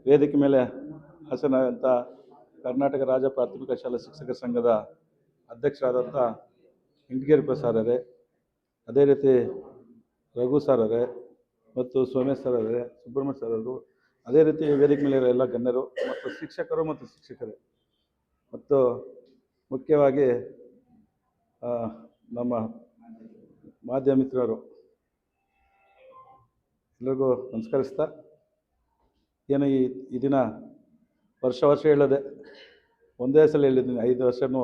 ವೇದಿಕೆ ಮೇಲೆ ಹಾಸನಾದಂಥ ಕರ್ನಾಟಕ ರಾಜ್ಯ ಪ್ರಾಥಮಿಕ ಶಾಲಾ ಶಿಕ್ಷಕರ ಸಂಘದ ಅಧ್ಯಕ್ಷರಾದಂಥ ಇಂಟಗೇರಿ ಸಾರರೇ, ಅದೇ ರೀತಿ ರಘು ಸಾರರೇ ಮತ್ತು ಸೋಮೇಶ್ ಸಾರರೇ, ಸುಬ್ರಹ್ಮಣ್ಯ ಸಾರರು, ಅದೇ ರೀತಿ ವೇದಿಕೆ ಮೇಲೆ ಎಲ್ಲ ಗಣ್ಯರು ಮತ್ತು ಶಿಕ್ಷಕರು ಮತ್ತು ಶಿಕ್ಷಕರೇ ಮತ್ತು ಮುಖ್ಯವಾಗಿ ನಮ್ಮ ಮಾಧ್ಯಮ ಮಿತ್ರರು ಎಲ್ಲರಿಗೂ ನಮಸ್ಕರಿಸ್ತಾ, ಏನು ಈ ದಿನ ವರ್ಷ ಹೇಳೋದೆ, ಒಂದೇ ಸಲ ಹೇಳಿದ್ದೀನಿ 5 ವರ್ಷನೂ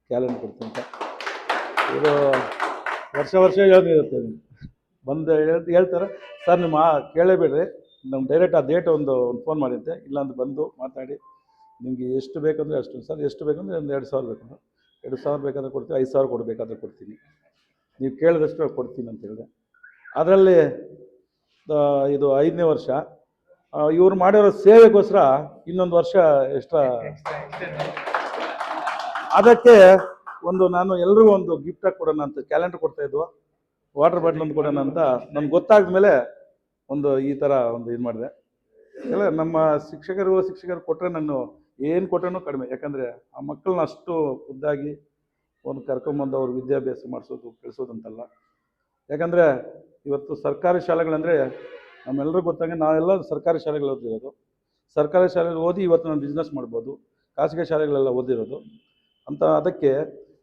ಕ್ಯಾಲೆಂಡರ್ ಕೊಡ್ತೀನಿ ಅಂತ. ಇದು ವರ್ಷ ಹೇಳೋದಿರುತ್ತೆ. ಬಂದು ಹೇಳ್ತಾರೆ, ಸರ್ ನಿಮ್ಮ ಕೇಳೇಬೇಡ್ರಿ, ನಮ್ಮ ಡೈರೆಕ್ಟ್ ಆ ಡೇಟ್ ಒಂದು ಫೋನ್ ಮಾಡಿದ್ದೆ, ಇಲ್ಲಾಂದ್ರೆ ಬಂದು ಮಾತಾಡಿ ನಿಮಗೆ ಎಷ್ಟು ಬೇಕಂದರೆ ಅಷ್ಟು. ಸರ್ ಎಷ್ಟು ಬೇಕಂದರೆ ಒಂದು 2,000 ಬೇಕಂದ್ರೆ 2,000 ಬೇಕಾದ್ರೆ ಕೊಡ್ತೀವಿ, 5,000 ಕೊಡಬೇಕಾದ್ರೆ ಕೊಡ್ತೀನಿ, ನೀವು ಕೇಳಿದಷ್ಟು ಕೊಡ್ತೀನಿ ಅಂತ ಹೇಳಿದೆ. ಅದರಲ್ಲಿ ಇದು 5ನೇ ವರ್ಷ. ಇವರು ಮಾಡಿರೋ ಸೇವೆಗೋಸ್ಕರ ಇನ್ನೊಂದು ವರ್ಷ ಎಕ್ಸ್ಟ್ರಾ. ಅದಕ್ಕೆ ನಾನು ಎಲ್ರಿಗೂ ಒಂದು ಗಿಫ್ಟಾಗಿ ಕೊಡೋಣ ಅಂತ ಕ್ಯಾಲೆಂಡರ್ ಕೊಡ್ತಾಯಿದ್ವು, ವಾಟರ್ ಬಾಟ್ಲ್ ಒಂದು ಕೊಡೋಣ ಅಂತ ನಮ್ಗೆ ಗೊತ್ತಾದ ಮೇಲೆ ಈ ಥರ ಇದು ಮಾಡಿದೆ. ಎಲ್ಲ ನಮ್ಮ ಶಿಕ್ಷಕರು ಕೊಟ್ಟರೆ ನಾನು ಏನು ಕೊಟ್ಟರೂ ಕಡಿಮೆ. ಯಾಕಂದರೆ ಆ ಮಕ್ಕಳನ್ನ ಅಷ್ಟು ಖುದ್ದಾಗಿ ಒಂದು ಕರ್ಕೊಂಬಂದು ಅವ್ರ ವಿದ್ಯಾಭ್ಯಾಸ ಮಾಡಿಸೋದು ಕಳಿಸೋದಂತಲ್ಲ. ಯಾಕಂದರೆ ಇವತ್ತು ಸರ್ಕಾರಿ ಶಾಲೆಗಳಂದರೆ ನಮ್ಮೆಲ್ಲರಿಗೂ ಗೊತ್ತಂಗೆ ನಾವೆಲ್ಲ ಸರ್ಕಾರಿ ಶಾಲೆಗಳು ಓದಿರೋದು. ಸರ್ಕಾರಿ ಶಾಲೆಗಳು ಓದಿ ಇವತ್ತು ನಾನು ಬಿಸ್ನೆಸ್ ಮಾಡ್ಬೋದು, ಖಾಸಗಿ ಶಾಲೆಗಳೆಲ್ಲ ಓದಿರೋದು ಅಂತ. ಅದಕ್ಕೆ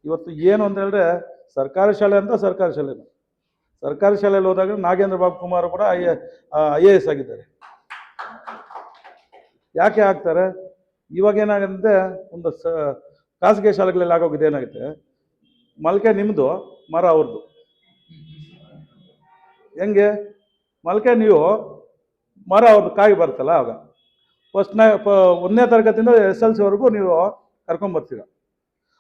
ಇವತ್ತು ಏನು ಅಂತ ಹೇಳಿದ್ರೆ ಸರ್ಕಾರಿ ಶಾಲೆ ಅಂತ ಸರ್ಕಾರಿ ಶಾಲೆನ. ಸರ್ಕಾರಿ ಶಾಲೆಯಲ್ಲಿ ಹೋದಾಗ ನಾಗೇಂದ್ರ ಬಾಬು ಕುಮಾರ್ ಕೂಡ IAS ಆಗಿದ್ದಾರೆ. ಯಾಕೆ ಆಗ್ತಾರೆ? ಇವಾಗ ಏನಾಗುತ್ತೆ, ಒಂದು ಖಾಸಗಿ ಶಾಲೆಗಳಲ್ಲಿ ಆಗೋಗಿದೆ ಏನಾಗುತ್ತೆ, ಮಲ್ಕೆ ನಿಮ್ಮದು, ಮರ ಅವ್ರದ್ದು. ಹೆಂಗೆ? ಮಲ್ಕೆ ನೀವು, ಮರ ಅವ್ರದ್ದು ಕಾಯಿ ಬರ್ತಲ್ಲ, ಆವಾಗ 1ನೇ ತರಗತಿಯಿಂದ SLC ನೀವು ಕರ್ಕೊಂಬರ್ತೀರ.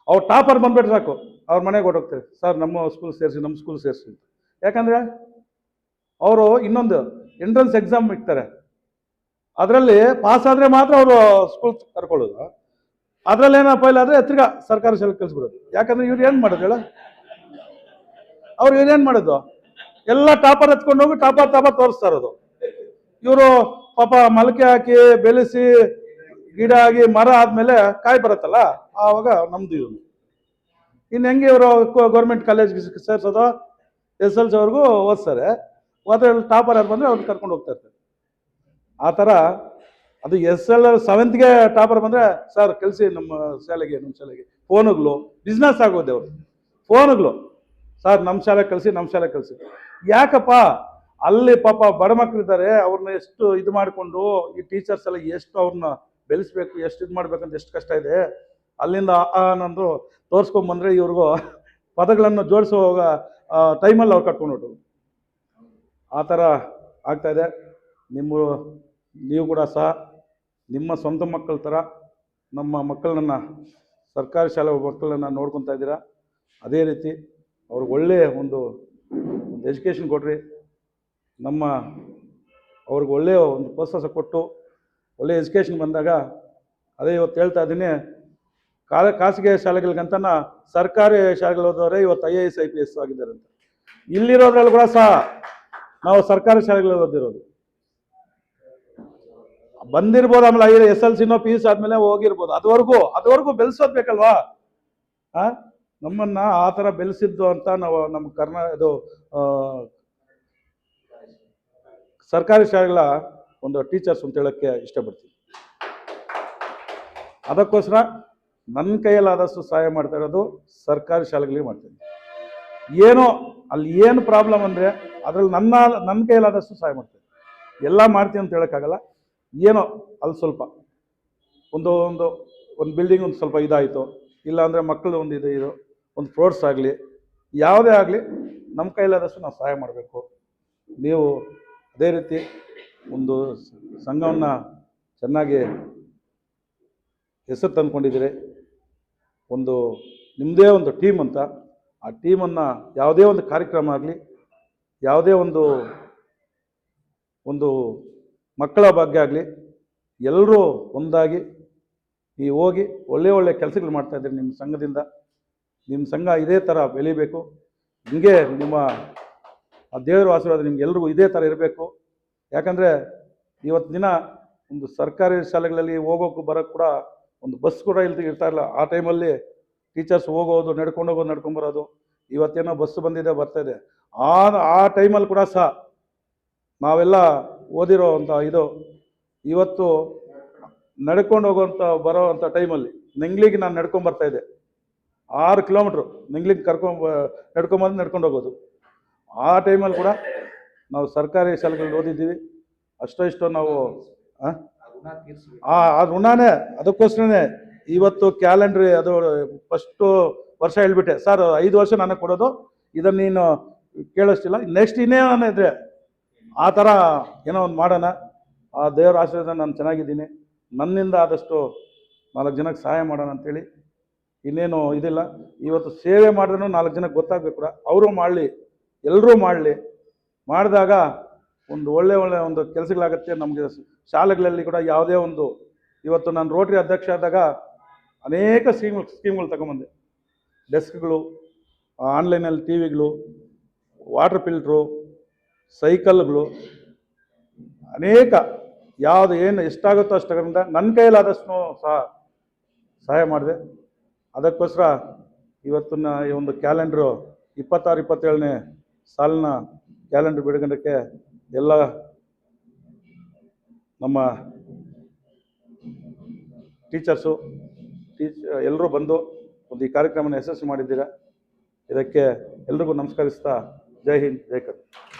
ಅವ್ರು ಟಾಪರ್ ಬಂದ್ಬಿಟ್ರೆ ಸಾಕು, ಅವ್ರ ಮನೆಗೆ ಹೊರಟೋಗ್ತಾರೆ, ಸರ್ ನಮ್ಮ ಸ್ಕೂಲ್ ಸೇರಿಸಿ ಅಂತ. ಯಾಕಂದರೆ ಅವರು ಇನ್ನೊಂದು ಎಂಟ್ರೆನ್ಸ್ ಎಕ್ಸಾಮ್ ಇಡ್ತಾರೆ, ಅದರಲ್ಲಿ ಪಾಸ್ ಆದರೆ ಮಾತ್ರ ಅವರು ಸ್ಕೂಲ್ ಕರ್ಕೊಳ್ಳೋದು. ಅದರಲ್ಲಿ ಏನಪ್ಪ ಇಲ್ಲ ಆದರೆ ತಿರ್ಗಾ ಸರ್ಕಾರಿ ಶಾಲೆಗೆ ಕಳಿಸ್ಬಿಡೋದು. ಯಾಕಂದರೆ ಇವ್ರು ಏನು ಮಾಡೋದು ಹೇಳ, ಅವ್ರು ಇವ್ರೇನು ಮಾಡೋದು, ಎಲ್ಲ ಟಾಪರ್ ಎತ್ಕೊಂಡು ಹೋಗಿ ಟಾಪರ್ ತೋರಿಸ್ತಾ ಇರೋದು. ಇವರು ಪಾಪ ಮಲಕೆ ಹಾಕಿ ಬೆಳೆಸಿ ಗಿಡ ಆಗಿ ಮರ ಆದಮೇಲೆ ಕಾಯಿ ಬರುತ್ತಲ್ಲ, ಆವಾಗ ನಮ್ಮದು ಇವರು. ಇನ್ನು ಹೆಂಗೆ ಇವರು ಗೌರ್ಮೆಂಟ್ ಕಾಲೇಜ್ಗೆ ಸೇರಿಸೋದು, SLC ಓದಿಸ್ತಾರೆ. ಅದ್ರಲ್ಲಿ ಟಾಪರ್ ಯಾರು ಬಂದರೆ ಅವ್ರನ್ನ ಕರ್ಕೊಂಡು ಹೋಗ್ತಾ ಇರ್ತಾರೆ. ಆ ಥರ ಅದು SL7ಗೆ ಟಾಪರ್ ಬಂದರೆ, ಸರ್ ಕಳಿಸಿ ನಮ್ಮ ಶಾಲೆಗೆ ಫೋನುಗಳು ಬಿಸ್ನೆಸ್ ಆಗೋದೆ ಅವರು. ಫೋನುಗಳು, ಸರ್ ನಮ್ಮ ಶಾಲೆಗೆ ಕಳಿಸಿ. ಯಾಕಪ್ಪ, ಅಲ್ಲಿ ಪಾಪ ಬಡ ಮಕ್ಕಳಿದ್ದಾರೆ, ಅವ್ರನ್ನ ಎಷ್ಟು ಇದು ಮಾಡಿಕೊಂಡು ಈ ಟೀಚರ್ಸ್ ಎಲ್ಲ ಎಷ್ಟು ಅವ್ರನ್ನ ಬೆಳೆಸ್ಬೇಕು, ಎಷ್ಟು ಇದು ಮಾಡ್ಬೇಕಂತ ಎಷ್ಟು ಕಷ್ಟ ಇದೆ. ಅಲ್ಲಿಂದ ನಂದು ತೋರಿಸ್ಕೊಂಬಂದರೆ ಇವ್ರಿಗೂ ಪದಗಳನ್ನು ಜೋಡಿಸುವಾಗ ಟೈಮಲ್ಲಿ ಅವ್ರು ಕಟ್ಕೊಂಡು ಹೊರಟು. ಆ ಥರ ಆಗ್ತಾಯಿದೆ. ನೀವು ಕೂಡ ಸಹ ನಿಮ್ಮ ಸ್ವಂತ ಮಕ್ಕಳ ಥರ ನಮ್ಮ ಮಕ್ಕಳನ್ನ, ಸರ್ಕಾರಿ ಶಾಲೆ ಮಕ್ಕಳನ್ನ ನೋಡ್ಕೊತಾ ಇದ್ದೀರಾ. ಅದೇ ರೀತಿ ಅವ್ರಿಗೆ ಒಳ್ಳೆಯ ಒಂದು ಎಜುಕೇಷನ್ ಕೊಡ್ರಿ. ಅವ್ರಿಗೆ ಒಳ್ಳೆಯ ಒಂದು ಪ್ರೋತ್ಸಾಹ ಕೊಟ್ಟು ಒಳ್ಳೆಯ ಎಜುಕೇಷನ್ ಬಂದಾಗ, ಅದೇ ಇವತ್ತು ಹೇಳ್ತಾ ಇದ್ದೀನಿ, ಖಾಸಗಿ ಶಾಲೆಗಳಿಗಂತ ಸರ್ಕಾರಿ ಶಾಲೆಗಳು ಓದೋರೆ ಇವತ್ತು IAS IPS ಆಗಿದ್ದಾರೆ ಅಂತ. ಇಲ್ಲಿರೋದ್ರಲ್ಲಿ ಕೂಡ ಸಹ ನಾವು ಸರ್ಕಾರಿ ಶಾಲೆಗಳಲ್ಲಿ ಓದಿರೋದು ಬಂದಿರ್ಬೋದು. ಆಮೇಲೆ SLCನೋ PUC ಆದಮೇಲೆ ಹೋಗಿರ್ಬೋದು. ಅದುವರೆಗೂ ಬೆಳೆಸೋದು ಬೇಕಲ್ವಾ? ನಮ್ಮನ್ನ ಆ ಥರ ಬೆಳೆಸಿದ್ದು ಅಂತ ನಾವು ನಮ್ಮ ಸರ್ಕಾರಿ ಶಾಲೆಗಳ ಒಂದು ಟೀಚರ್ಸ್ ಅಂತ ಹೇಳೋಕ್ಕೆ ಇಷ್ಟಪಡ್ತೀನಿ. ಅದಕ್ಕೋಸ್ಕರ ನನ್ನ ಕೈಯಲ್ಲಾದಷ್ಟು ಸಹಾಯ ಮಾಡ್ತಾ ಇರೋದು ಸರ್ಕಾರಿ ಶಾಲೆಗಳಿಗೆ ಮಾಡ್ತೀನಿ. ಏನೋ ಅಲ್ಲಿ ಏನು ಪ್ರಾಬ್ಲಮ್ ಅಂದರೆ ಅದರಲ್ಲಿ ನನ್ನ ಕೈಯಲ್ಲಾದಷ್ಟು ಸಹಾಯ ಮಾಡ್ತೀನಿ. ಎಲ್ಲ ಮಾಡ್ತೀನಿ ಅಂತ ಹೇಳೋಕ್ಕಾಗಲ್ಲ. ಏನೋ ಅಲ್ಲಿ ಸ್ವಲ್ಪ ಒಂದು ಬಿಲ್ಡಿಂಗ್ ಒಂದು ಸ್ವಲ್ಪ ಇದಾಯಿತು, ಇಲ್ಲಾಂದರೆ ಮಕ್ಕಳು ಒಂದು ಫ್ರೋಟ್ಸ್ ಆಗಲಿ, ಯಾವುದೇ ಆಗಲಿ ನಮ್ಮ ಕೈಲಾದಷ್ಟು ನಾವು ಸಹಾಯ ಮಾಡಬೇಕು. ನೀವು ಅದೇ ರೀತಿ ಒಂದು ಸಂಘವನ್ನು ಚೆನ್ನಾಗಿ ಹೆಸರು ತಂದುಕೊಂಡಿದ್ದೀರಿ. ನಿಮ್ಮದೇ ಒಂದು ಟೀಮ್ ಅಂತ, ಆ ಟೀಮನ್ನು ಯಾವುದೇ ಒಂದು ಕಾರ್ಯಕ್ರಮ ಆಗಲಿ, ಯಾವುದೇ ಒಂದು ಮಕ್ಕಳ ಬಗ್ಗೆ ಆಗಲಿ, ಎಲ್ಲರೂ ಒಂದಾಗಿ ನೀವು ಹೋಗಿ ಒಳ್ಳೆ ಕೆಲಸಗಳು ಮಾಡ್ತಾಯಿದ್ದೀರಿ ನಿಮ್ಮ ಸಂಘದಿಂದ. ನಿಮ್ಮ ಸಂಘ ಇದೇ ಥರ ಬೆಳಿಬೇಕು. ಹಿಂಗೆ ನಿಮ್ಮ ಆ ದೇವರ ಆಶೀರ್ವಾದ ನಿಮ್ಗೆಲ್ರಿಗೂ ಇದೇ ಥರ ಇರಬೇಕು. ಯಾಕಂದರೆ ಇವತ್ತು ದಿನ ಒಂದು ಸರ್ಕಾರಿ ಶಾಲೆಗಳಲ್ಲಿ ಹೋಗೋಕ್ಕೂ ಬರೋಕ್ಕೆ ಕೂಡ ಒಂದು ಬಸ್ ಕೂಡ ಇರ್ತಾ ಇಲ್ಲ. ಆ ಟೈಮಲ್ಲಿ ಟೀಚರ್ಸ್ ಹೋಗೋದು, ನಡ್ಕೊಂಡು ನಡ್ಕೊಂಬರೋದು. ಇವತ್ತೇನೋ ಬಸ್ ಬಂದಿದೆ, ಬರ್ತಾಯಿದೆ. ಆ ಟೈಮಲ್ಲಿ ಕೂಡ ಸಹ ನಾವೆಲ್ಲ ಓದಿರೋ ಅಂಥ ಇದು ಇವತ್ತು ನಡ್ಕೊಂಡು ಹೋಗೋವಂಥ ಬರೋವಂಥ ಟೈಮಲ್ಲಿ ನೆಂಗ್ಲಿಗೆ ನಾನು ನಡ್ಕೊಂಬರ್ತಾಯಿದ್ದೆ. 6 ಕಿಲೋಮೀಟ್ರು ನೆಂಗ್ಲಿಗೆ ನಡ್ಕೊಂಡು ಹೋಗೋದು. ಆ ಟೈಮಲ್ಲಿ ಕೂಡ ನಾವು ಸರ್ಕಾರಿ ಶಾಲೆಗಳಲ್ಲಿ ಓದಿದ್ದೀವಿ. ಅಷ್ಟೋ ಇಷ್ಟೋ ನಾವು ಆ ಋಣನೇ, ಅದಕ್ಕೋಸ್ಕರನೇ ಇವತ್ತು ಕ್ಯಾಲೆಂಡ್ರ್ ಅದು ಫಸ್ಟು ವರ್ಷ ಹೇಳ್ಬಿಟ್ಟೆ, ಸರ್ 5 ವರ್ಷ ನನಗೆ ಕೊಡೋದು, ಇದನ್ನು ನೀನು ಕೇಳಿಸ್ತಿಲ್ಲ, ನೆಕ್ಸ್ಟ್ ಇನ್ನೇನೋ ಇದ್ರೆ ಆ ಥರ ಏನೋ ಒಂದು ಮಾಡೋಣ. ಆ ದೇವರ ಆಶೀರ್ವಾದ ನಾನು ಚೆನ್ನಾಗಿದ್ದೀನಿ. ನನ್ನಿಂದ ಆದಷ್ಟು 4 ಜನಕ್ಕೆ ಸಹಾಯ ಮಾಡೋಣ ಅಂಥೇಳಿ. ಇನ್ನೇನು ಇದಿಲ್ಲ. ಇವತ್ತು ಸೇವೆ ಮಾಡಿದ್ರೂ 4 ಜನಕ್ಕೆ ಗೊತ್ತಾಗಬೇಕು ಕೂಡ, ಅವರು ಮಾಡಲಿ, ಎಲ್ಲರೂ ಮಾಡಲಿ. ಮಾಡಿದಾಗ ಒಂದು ಒಳ್ಳೆ ಒಂದು ಕೆಲಸಗಳಾಗುತ್ತೆ. ನಮಗೆ ಶಾಲೆಗಳಲ್ಲಿ ಕೂಡ ಯಾವುದೇ ಒಂದು, ಇವತ್ತು ನಾನು ರೋಟರಿ ಅಧ್ಯಕ್ಷ ಆದಾಗ ಅನೇಕ ಸ್ಕೀಮ್ಗಳು ತಗೊಂಬಂದೆ. ಡೆಸ್ಕ್ಗಳು, ಆನ್ಲೈನಲ್ಲಿ ಟಿ ವಿಗಳು, ವಾಟರ್ ಫಿಲ್ಟ್ರು, ಸೈಕಲ್ಗಳು, ಅನೇಕ ಯಾವುದು ಏನು ಎಷ್ಟಾಗುತ್ತೋ ಅಷ್ಟಾಗಂತ ನನ್ನ ಕೈಲಾದಷ್ಟು ಸಹ ಸಹಾಯ ಮಾಡಿದೆ. ಅದಕ್ಕೋಸ್ಕರ ಇವತ್ತಿನ ಈ ಒಂದು ಕ್ಯಾಲೆಂಡ್ರು 26-27ನೇ ಸಾಲಿನ ಕ್ಯಾಲೆಂಡರ್ ಬಿಡುಗಡೆಗೆ ಎಲ್ಲ ನಮ್ಮ ಟೀಚರ್ಸು ಎಲ್ಲರೂ ಬಂದು ಒಂದು ಈ ಕಾರ್ಯಕ್ರಮನ ಯಶಸ್ವಿ ಮಾಡಿದ್ದೀರಾ. ಇದಕ್ಕೆ ಎಲ್ರಿಗೂ ನಮಸ್ಕರಿಸ್ತಾ ಜೈ ಹಿಂದ್, ಜೈ ಕರ್ನಾಟಕ.